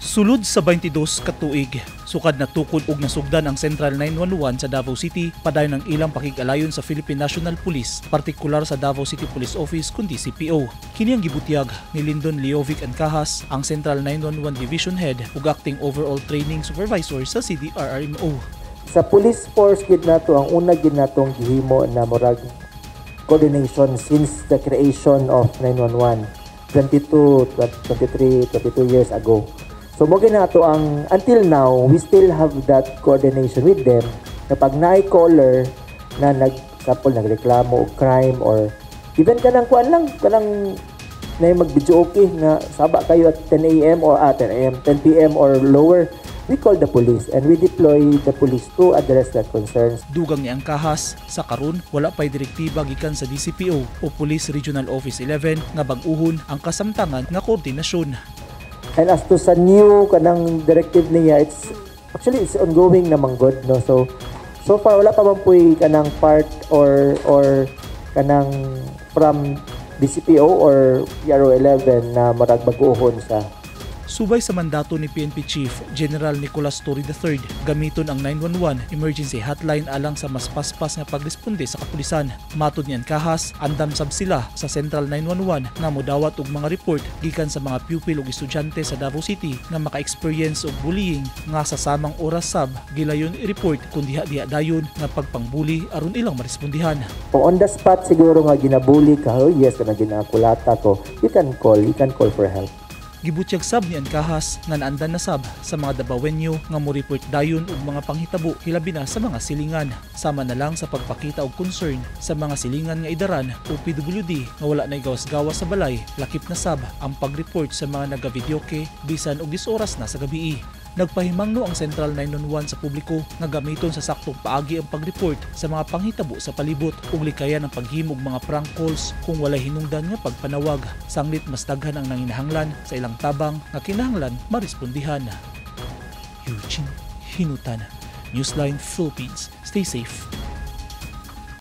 Sulod sa 22 ka tuig, sukad na tukod og nasugdan ang Central 911 sa Davao City padayon ng ilang pakig-alayon sa Philippine National Police, partikular sa Davao City Police Office kundi CPO. Kini ang gibutiyag ni Lyndon Leovic Ancahas, ang Central 911 Division Head ug Acting Overall Training Supervisor sa CDRRMO. Sa police force gid nato ang una gid natong gihimo na murag coordination since the creation of 911 22 years ago. So mo ginato ang until now we still have that coordination with them. Kapag naay caller na nagreklamo o crime or even kanang kuan lang kanang na mag-video okay nga saba kayo at 10 a.m. or 10 p.m. or lower, we call the police and we deploy the police to address that concerns. Dugang ni Ancahas, sa karon wala pay direktiba gikan sa DCPO o Police Regional Office 11 nga bag-uhon ang kasamtangan nga koordinasyon. And as to sa new kanang directive niya, it's ongoing namang good, no. So far wala pa man puy kanang part or kanang from DCPO or PRO 11 na marag bag-uhon sa. Subay sa mandato ni PNP Chief General Nicolas Torre III, gamiton ang 911 emergency hotline alang sa mas paspas nga pagresponde sa kapulisan. Matod ni Ancahas, andam sab sila sa Central 911 nga modawat og mga report gikan sa mga pupil ug estudyante sa Davao City nga maka-experience og bullying nga sa samang oras sab gilayon i-report kun diha dayon nga pagpangbuli aron ilang marespondihan. On the spot siguro nga ginabuli ka, oh yes, kana ginakulata ko, you can call for help. Gibutyag sab ni Ancahas nga naandan na sab sa mga Davaoenyo nga mo-report dayon og mga panghitabo hilabi na sa mga silingan, sama na lang sa pagpakita og concern sa mga silingan nga idaran o PWD nga wala nay gawas-gawas sa balay. Lakip na sab ang pag-report sa mga naga-videoke bisan og 10 oras na sa gabii. Nagpahimangno ang Central 911 sa publiko nga gamiton sa saktong paagi ang pag-report sa mga panghitabo sa palibot ug likayan ang paghimog mga prank calls kung walay hinungdan nga pagpanawag. Sanglit mas daghan ang nanginahanglan sa ilang tabang nga kinahanglan marespondihan. Eugene Hinutan, Newsline Philippines. Stay safe.